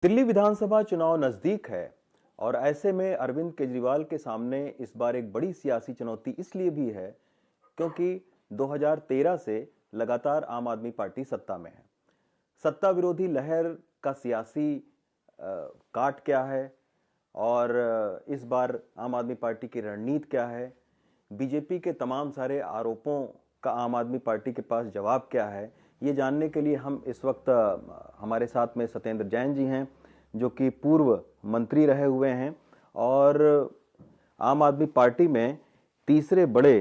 दिल्ली विधानसभा चुनाव नजदीक है और ऐसे में अरविंद केजरीवाल के सामने इस बार एक बड़ी सियासी चुनौती इसलिए भी है क्योंकि 2013 से लगातार आम आदमी पार्टी सत्ता में है। सत्ता विरोधी लहर का सियासी काट क्या है और इस बार आम आदमी पार्टी की रणनीति क्या है, बीजेपी के तमाम सारे आरोपों का आम आदमी पार्टी के पास जवाब क्या है, ये जानने के लिए हम इस वक्त हमारे साथ में सत्येंद्र जैन जी हैं जो कि पूर्व मंत्री रहे हुए हैं और आम आदमी पार्टी में तीसरे बड़े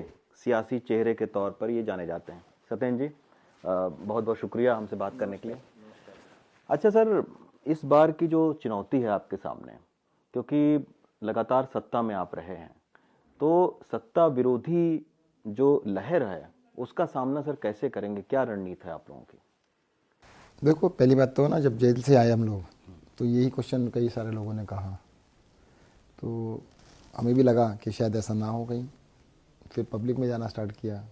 सियासी चेहरे के तौर पर ये जाने जाते हैं। सत्येंद्र जी, बहुत बहुत शुक्रिया हमसे बात करने के लिए। अच्छा सर, इस बार की जो चुनौती है आपके सामने, क्योंकि लगातार सत्ता में आप रहे हैं, तो सत्ता विरोधी जो लहर है उसका सामना सर कैसे करेंगे? क्या रणनीति है आप लोगों की? देखो, पहली बात तो ना, जब जेल से आए हम लोग तो यही क्वेश्चन कई सारे लोगों ने कहा, तो हमें भी लगा कि शायद ऐसा ना हो कहीं। फिर पब्लिक में जाना स्टार्ट किया,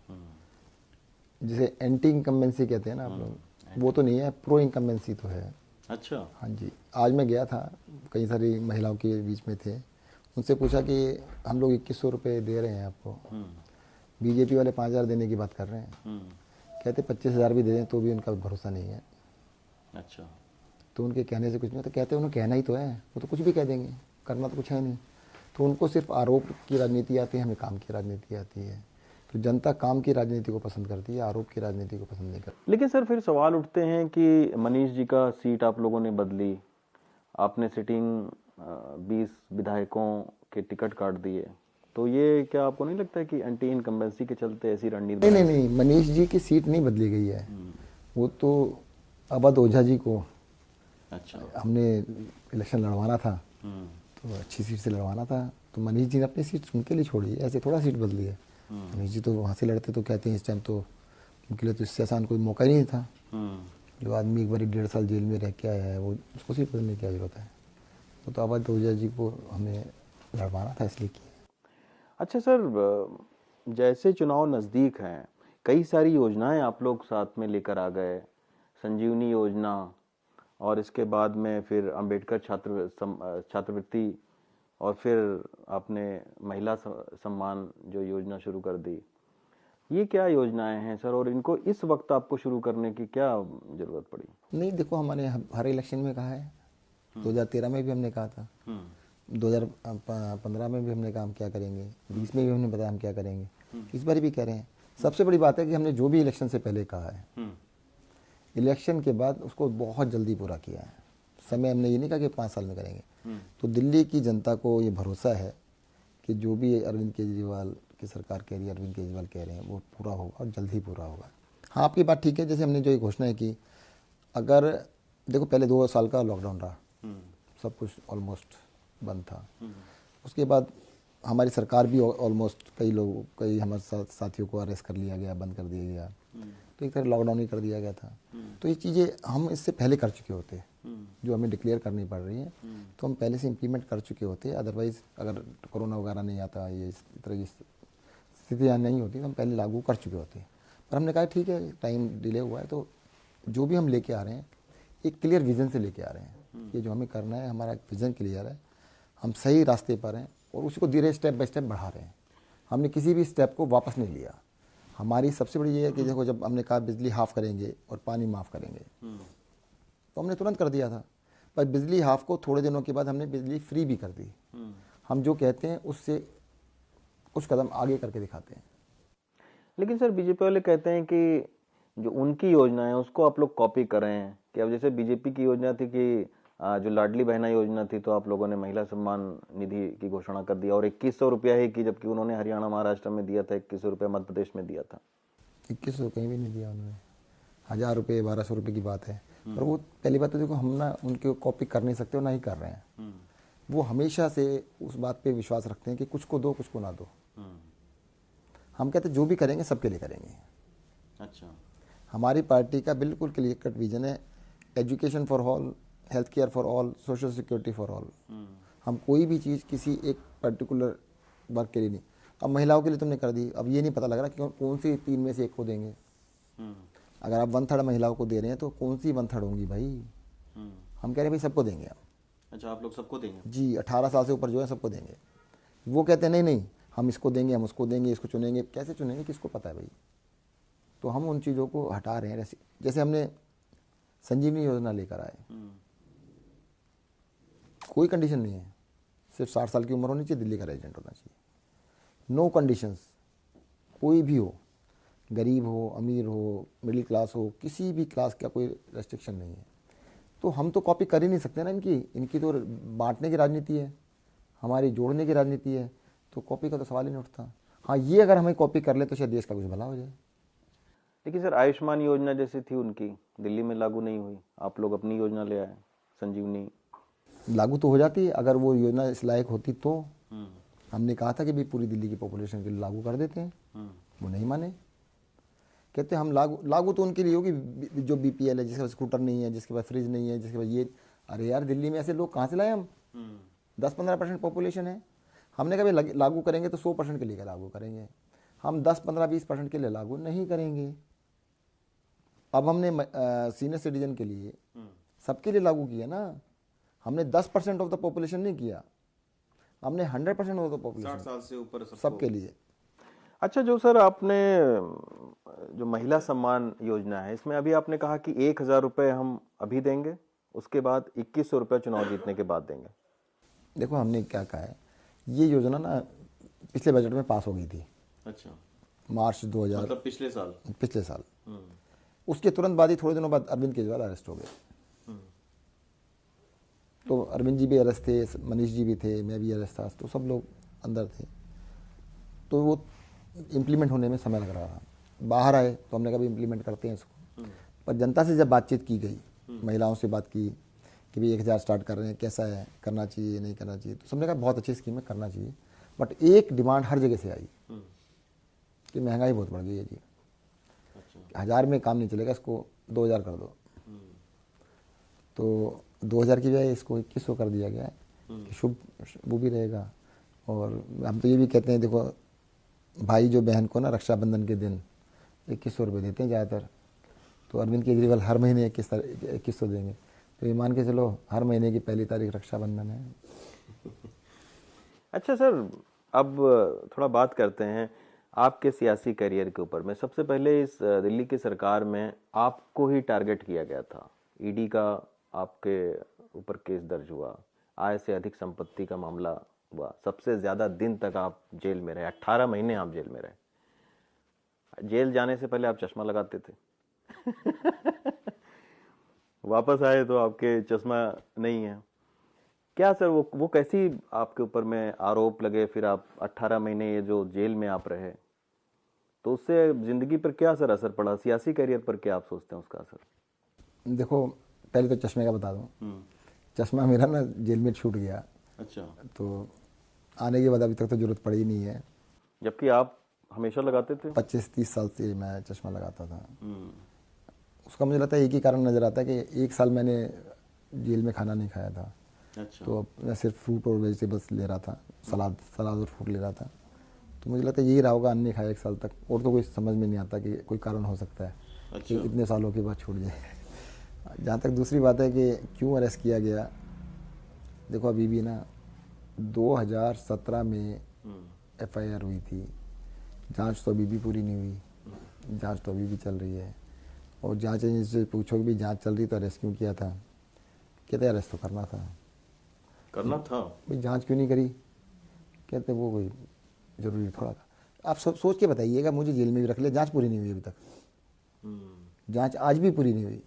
जिसे एंटी इनकम्बेंसी कहते हैं ना आप लोग, वो तो नहीं है, प्रो इनकम्बेंसी तो है। अच्छा। हाँ जी, आज मैं गया था, कई सारी महिलाओं के बीच में थे, उनसे पूछा कि हम लोग 2100 रुपये दे रहे हैं आपको, बीजेपी वाले 5000 देने की बात कर रहे हैं, कहते 25,000 भी दे दें तो भी उनका भरोसा नहीं है। अच्छा। तो उनके कहने से कुछ नहीं, तो कहते हैं उन्हें कहना ही तो है, वो तो कुछ भी कह देंगे, करना तो कुछ है नहीं। तो उनको सिर्फ आरोप की राजनीति आती है, हमें काम की राजनीति आती है। तो जनता काम की राजनीति को पसंद करती है, आरोप की राजनीति को पसंद नहीं करती। लेकिन सर फिर सवाल उठते हैं कि मनीष जी का सीट आप लोगों ने बदली, आपने सिटिंग 20 विधायकों के टिकट काट दिए, तो ये क्या आपको नहीं लगता है कि एंटी इनकम्बेंसी के चलते ऐसी रणनीति? नहीं नहीं नहीं, मनीष जी की सीट नहीं बदली गई है, वो तो अवध ओझा जी को अच्छा हमने इलेक्शन लड़वाना था, तो अच्छी सीट से लड़वाना था, तो मनीष जी ने अपनी सीट उनके लिए छोड़ी है, ऐसे थोड़ा सीट बदली है। मनीष जी तो वहाँ से लड़ते तो कहते हैं इस टाइम तो उनके लिए तो इससे आसान कोई मौका ही नहीं था। जो आदमी एक बार 1.5 साल जेल में रह के आया है, वो उसको सीट बदलने की क्या जरूरत है? वो तो अवध ओझा जी को हमें लड़वाना था, इसलिए किया। अच्छा सर, जैसे चुनाव नज़दीक हैं, कई सारी योजनाएं आप लोग साथ में लेकर आ गए, संजीवनी योजना और इसके बाद में फिर अंबेडकर छात्रवृत्ति और फिर आपने महिला सम्मान जो योजना शुरू कर दी। ये क्या योजनाएं हैं सर और इनको इस वक्त आपको शुरू करने की क्या जरूरत पड़ी? नहीं, देखो, हमने हर इलेक्शन में कहा है, 2013 में भी हमने कहा था, 2015 में भी हमने कहा हम क्या करेंगे, 20 में भी हमने बताया हम क्या करेंगे, इस बार भी कह रहे हैं। सबसे बड़ी बात है कि हमने जो भी इलेक्शन से पहले कहा है, इलेक्शन के बाद उसको बहुत जल्दी पूरा किया है। समय हमने ये नहीं कहा कि 5 साल में करेंगे। तो दिल्ली की जनता को ये भरोसा है कि जो भी अरविंद केजरीवाल की सरकार कह रही है, अरविंद केजरीवाल कह रहे हैं, वो पूरा होगा और जल्द ही पूरा होगा। हाँ, आपकी बात ठीक है, जैसे हमने जो ये घोषणा की, अगर देखो पहले 2 साल का लॉकडाउन रहा, सब कुछ ऑलमोस्ट बंद था, उसके बाद हमारी सरकार भी ऑलमोस्ट कई हमारे साथियों को अरेस्ट कर लिया गया, बंद कर दिया गया, तो एक तरह लॉकडाउन ही कर दिया गया था। तो ये चीज़ें हम इससे पहले कर चुके होते, जो हमें डिक्लेयर करनी पड़ रही है, तो हम पहले से इम्प्लीमेंट कर चुके होते। अदरवाइज़ अगर कोरोना वगैरह नहीं आता, ये इस तरह की स्थितियाँ नहीं होती, तो हम पहले लागू कर चुके होते। पर हमने कहा ठीक है, टाइम डिले हुआ है, तो जो भी हम लेके आ रहे हैं एक क्लियर विज़न से लेके आ रहे हैं। ये जो हमें करना है, हमारा विज़न क्लियर है, हम सही रास्ते पर हैं और उसको धीरे स्टेप बाय स्टेप बढ़ा रहे हैं। हमने किसी भी स्टेप को वापस नहीं लिया। हमारी सबसे बड़ी ये है कि देखो, जब हमने कहा बिजली हाफ करेंगे और पानी माफ़ करेंगे, तो हमने तुरंत कर दिया था, पर बिजली हाफ को थोड़े दिनों के बाद हमने बिजली फ्री भी कर दी। हम जो कहते हैं उससे कुछ कदम आगे करके दिखाते हैं। लेकिन सर बीजेपी वाले कहते हैं कि जो उनकी योजना है उसको आप लोग कॉपी करें, कि अब जैसे बीजेपी की योजना थी कि जो लाडली बहना योजना थी, तो आप लोगों ने महिला सम्मान निधि की घोषणा कर दिया और 2100 रुपया ही की, जबकि उन्होंने हरियाणा महाराष्ट्र में दिया था, 2100 रुपया मध्य प्रदेश में दिया था। 2100 कहीं भी नहीं दिया उन्होंने, 1000 रुपये 1200 रुपये की बात है। पर वो पहली बात तो देखो, हम ना उनके कॉपी कर नहीं सकते और ना ही कर रहे हैं। वो हमेशा से उस बात पे विश्वास रखते हैं कि कुछ को दो कुछ को ना दो। हम कहते जो भी करेंगे सबके लिए करेंगे। अच्छा। हमारी पार्टी का बिल्कुल क्लियर कट विजन है, education for all, health care for all, social security for all. हम कोई भी चीज़ किसी एक पर्टिकुलर वर्ग के लिए नहीं। अब महिलाओं के लिए तुमने कर दी, अब ये नहीं पता लग रहा कि कौन सी 3 में से एक को देंगे। अगर आप 1/3 महिलाओं को दे रहे हैं तो कौन सी 1/3 होंगी भाई? हम कह रहे हैं भाई सबको देंगे हम। अच्छा, आप लोग सबको देंगे? जी, 18 साल से ऊपर जो है सबको देंगे। वो कहते हैं नहीं नहीं, हम इसको देंगे, हम उसको देंगे, इसको चुनेंगे। कैसे चुनेंगे, किसको पता है भाई। तो हम उन चीज़ों को हटा रहे हैं। जैसे हमने संजीवनी योजना लेकर आए, कोई कंडीशन नहीं है, सिर्फ 60 साल की उम्र होनी चाहिए, दिल्ली का रेजिडेंट होना चाहिए, नो कंडीशंस। कोई भी हो, गरीब हो, अमीर हो, मिडिल क्लास हो, किसी भी क्लास का कोई रेस्ट्रिक्शन नहीं है। तो हम तो कॉपी कर ही नहीं सकते ना इनकी तो बांटने की राजनीति है, हमारी जोड़ने की राजनीति है, तो कॉपी का तो सवाल ही नहीं उठता। हाँ, ये अगर हमें कॉपी कर ले तो शायद देश का कुछ भला हो जाए। लेकिन सर, आयुष्मान योजना जैसी थी उनकी, दिल्ली में लागू नहीं हुई, आप लोग अपनी योजना ले आए, संजीवनी। लागू तो हो जाती है अगर वो योजना इस लायक होती तो। हमने कहा था कि भाई पूरी दिल्ली की पॉपुलेशन के लिए लागू कर देते हैं, वो नहीं माने। कहते हैं हम लागू तो उनके लिए होगी जो बीपीएल है, जिसके पास स्कूटर नहीं है, जिसके पास फ्रिज नहीं है, जिसके पास ये। अरे यार, दिल्ली में ऐसे लोग कहाँ से लाए हम? 10-15% पॉपुलेशन है। हमने कभी लागू करेंगे तो 100% के लिए लागू करेंगे, हम 10-15-20% के लिए लागू नहीं करेंगे। अब हमने सीनियर सिटीजन के लिए सबके लिए लागू किया ना। हमने 10% ऑफ द पॉपुलेशन नहीं किया, हमने 100% ऑफ द पॉपुलेशन, 60 साल से ऊपर सबके लिए। अच्छा, जो सर आपने जो महिला सम्मान योजना है, इसमें अभी आपने कहा कि 1,000 रुपये हम अभी देंगे, उसके बाद 2,100 रुपये चुनाव जीतने के बाद देंगे। देखो हमने क्या कहा है, ये योजना ना पिछले बजट में पास हो गई थी। अच्छा, मार्च 2000, मतलब पिछले साल। उसके तुरंत बाद ही, थोड़े दिनों बाद अरविंद केजरीवाल अरेस्ट हो गए। तो अरविंद जी भी अरेस्ट थे, मनीष जी भी थे, मैं भी अरेस्ट था, तो सब लोग अंदर थे। तो वो इम्प्लीमेंट होने में समय लग रहा था। बाहर आए तो हमने कहा इम्प्लीमेंट करते हैं इसको। पर जनता से जब बातचीत की गई, महिलाओं से बात की कि भाई 1,000 स्टार्ट कर रहे हैं, कैसा है, करना चाहिए नहीं करना चाहिए, तो सबने कहा बहुत अच्छी स्कीम है, करना चाहिए। बट एक डिमांड हर जगह से आई कि महंगाई बहुत बढ़ गई है जी, 1,000 में काम नहीं चलेगा, इसको 2,000 कर दो। तो 2,000 की बजाय इसको 2,100 कर दिया गया है कि शुभ वो भी रहेगा। और हम तो ये भी कहते हैं, देखो भाई जो बहन को ना रक्षाबंधन के दिन 2,100 रुपये देते हैं ज़्यादातर, तो अरविंद केजरीवाल हर महीने 2,100 देंगे, तो ये मान के चलो हर महीने की 1 तारीख रक्षाबंधन है। अच्छा सर, अब थोड़ा बात करते हैं आपके सियासी करियर के ऊपर में। सबसे पहले इस दिल्ली की सरकार में आपको ही टारगेट किया गया था, ईडी का आपके ऊपर केस दर्ज हुआ, आय से अधिक संपत्ति का मामला हुआ, सबसे ज्यादा दिन तक आप जेल में रहे, 18 महीने आप जेल में रहे। जेल जाने से पहले आप चश्मा लगाते थे वापस आए तो आपके चश्मा नहीं है। क्या सर वो कैसी आपके ऊपर में आरोप लगे, फिर आप 18 महीने ये जो जेल में आप रहे, तो उससे जिंदगी पर क्या सर असर पड़ा, सियासी करियर पर क्या आप सोचते हैं उसका असर? देखो पहले तो चश्मे का बता दूं, चश्मा मेरा ना जेल में छूट गया। अच्छा, तो आने के बाद अभी तक तो जरूरत पड़ी नहीं है, जबकि आप हमेशा लगाते थे। 25-30 साल से मैं चश्मा लगाता था। उसका मुझे लगता है एक ही कारण नज़र आता है कि 1 साल मैंने जेल में खाना नहीं खाया था। अच्छा, तो मैं सिर्फ फ्रूट और वेजिटेबल्स ले रहा था, सलाद और फ्रूट ले रहा था। तो मुझे लगता है यही रहा होगा, अन्य खाया 1 साल तक, और तो कोई समझ में नहीं आता कि कोई कारण हो सकता है कि इतने सालों के बाद छूट जाए। जहाँ तक दूसरी बात है कि क्यों अरेस्ट किया गया, देखो अभी भी ना 2017 में FIR हुई थी, जांच तो अभी भी पूरी नहीं हुई, जांच तो अभी भी चल रही है। और जांच एजेंसी से पूछो कि भी जांच चल रही तो अरेस्ट क्यों किया था, कहते अरेस्ट तो करना था भाई, जांच क्यों नहीं करी, कहते वो कोई ज़रूरी थोड़ा था। आप सोच के बताइएगा, मुझे जेल में भी रख ले, जांच पूरी नहीं हुई अभी तक, जांच आज भी पूरी नहीं हुई,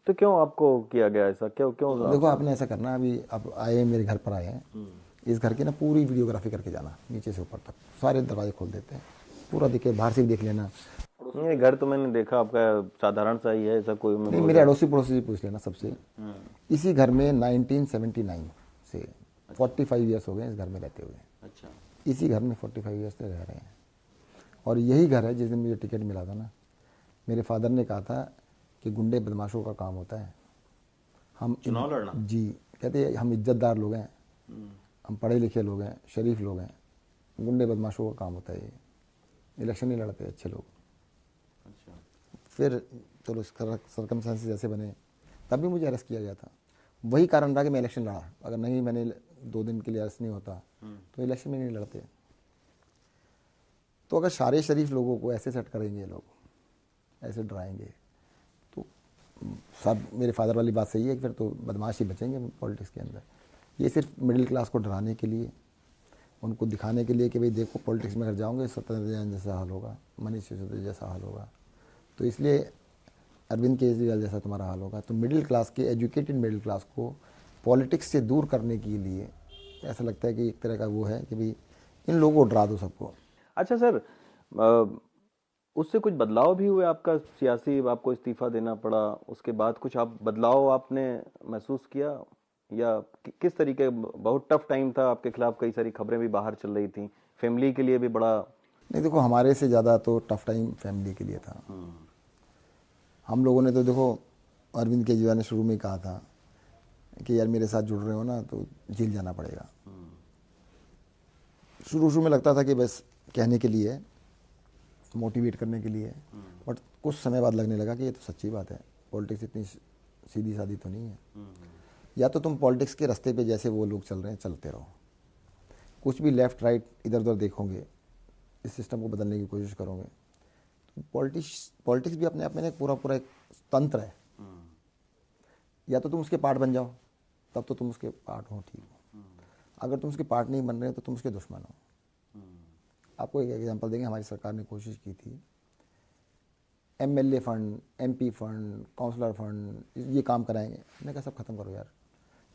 तो क्यों आपको किया गया ऐसा, क्यों देखो आपने ऐसा करना, अभी आप आए मेरे घर पर आए हैं, इस घर की ना पूरी वीडियोग्राफी करके जाना, नीचे से ऊपर तक सारे दरवाजे खोल देते हैं, पूरा दिखे, बाहर से भी देख लेना। नहीं, घर तो मैंने देखा आपका साधारण सा ही है, ऐसा कोई नहीं, मेरे अड़ोसी पड़ोसी से पूछ लेना सबसे। इसी घर में 1979 से 45 ईयर्स हो गए इस घर में रहते हुए। अच्छा, इसी घर में 45 ईयर्स से रह रहे हैं। और यही घर है जिस दिन मुझे टिकट मिला था ना, मेरे फादर ने कहा था कि गुंडे बदमाशों का काम होता है, हम चुनाव लड़ना। जी, कहते हम इज्जतदार लोग हैं, हम पढ़े लिखे लोग हैं, शरीफ लोग हैं, गुंडे बदमाशों का काम होता है, ये इलेक्शन नहीं लड़ते अच्छे लोग। अच्छा, फिर चलो सर्कमस्टेंसेस जैसे बने, तब भी मुझे अरेस्ट किया गया था। वही कारण रहा कि मैं इलेक्शन लड़ा। अगर नहीं, मैंने 2 दिन के लिए अरेस्ट नहीं होता तो इलेक्शन में नहीं लड़ते। तो अगर सारे शरीफ लोगों को ऐसे सेट करेंगे ये लोग, ऐसे डराएंगे, तो सब मेरे फादर वाली बात सही है कि फिर तो बदमाश ही बचेंगे पॉलिटिक्स के अंदर। ये सिर्फ मिडिल क्लास को डराने के लिए, उनको दिखाने के लिए कि भाई देखो पॉलिटिक्स में अगर जाओगे सत्येंद्र जैन जैसा हाल होगा, मनीष सिसोदिया जैसा हाल होगा, तो इसलिए अरविंद केजरीवाल जैसा तुम्हारा हाल होगा। तो मिडिल क्लास के, एजुकेटेड मिडिल क्लास को पॉलिटिक्स से दूर करने के लिए ऐसा लगता है कि एक तरह का वो है कि भाई इन लोगों को डरा दो सबको। अच्छा सर, उससे कुछ बदलाव भी हुए आपका सियासी, आपको इस्तीफा देना पड़ा, उसके बाद कुछ आप बदलाव आपने महसूस किया, या किस तरीके? बहुत टफ टाइम था आपके खिलाफ, कई सारी खबरें भी बाहर चल रही थी, फैमिली के लिए भी बड़ा। नहीं देखो, हमारे से ज़्यादा तो टफ टाइम फैमिली के लिए था। हम लोगों ने तो देखो, अरविंद केजरीवाल ने शुरू में ही कहा था कि यार मेरे साथ जुड़ रहे हो ना तो जेल जाना पड़ेगा। शुरू में लगता था कि बस कहने के लिए, मोटिवेट करने के लिए, बट कुछ समय बाद लगने लगा कि ये तो सच्ची बात है, पॉलिटिक्स इतनी सीधी सादी तो नहीं है। या तो तुम पॉलिटिक्स के रास्ते पे जैसे वो लोग चल रहे हैं चलते रहो, कुछ भी लेफ्ट राइट इधर उधर देखोगे, इस सिस्टम को बदलने की कोशिश करोगे, तो पॉलिटिक्स भी अपने आप में एक पूरा एक तंत्र है। या तो तुम उसके पार्ट बन जाओ, तब तो तुम उसके पार्ट हो, ठीक हो। अगर तुम उसके पार्ट नहीं बन रहे तो तुम उसके दुश्मन हो। आपको एक एग्जांपल देंगे, हमारी सरकार ने कोशिश की थी MLA fund, MP fund, councillor fund, ये काम कराएंगे। मैंने कहा सब खत्म करो यार,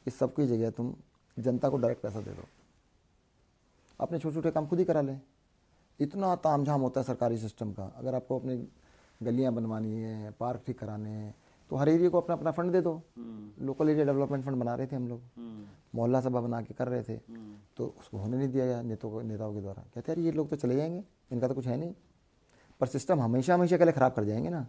इस सब की जगह तुम जनता को डायरेक्ट पैसा दे दो, अपने छोटे छोटे काम खुद ही करा लें। इतना तामझाम होता है सरकारी सिस्टम का। अगर आपको अपने गलियां बनवानी है, पार्क ठीक कराने हैं, तो हर एरिया को अपना अपना फंड दे दो। लोकल एरिया डेवलपमेंट फंड बना रहे थे हम लोग, मोहल्ला सभा बना के कर रहे थे, तो उसको होने नहीं दिया गया नेताओं के द्वारा। कहते यार ये लोग तो चले जाएंगे, इनका तो कुछ है नहीं, पर सिस्टम हमेशा के लिए ख़राब कर जाएंगे ना।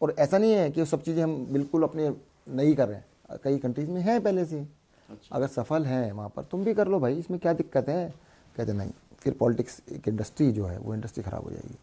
और ऐसा नहीं है कि वो सब चीज़ें हम बिल्कुल अपने नहीं कर रहे हैं, कई कंट्रीज़ में है पहले से। अच्छा। अगर सफल है वहाँ पर, तुम भी कर लो भाई, इसमें क्या दिक्कत है। कहते नहीं, फिर पॉलिटिक्स एक इंडस्ट्री जो है वो इंडस्ट्री ख़राब हो जाएगी।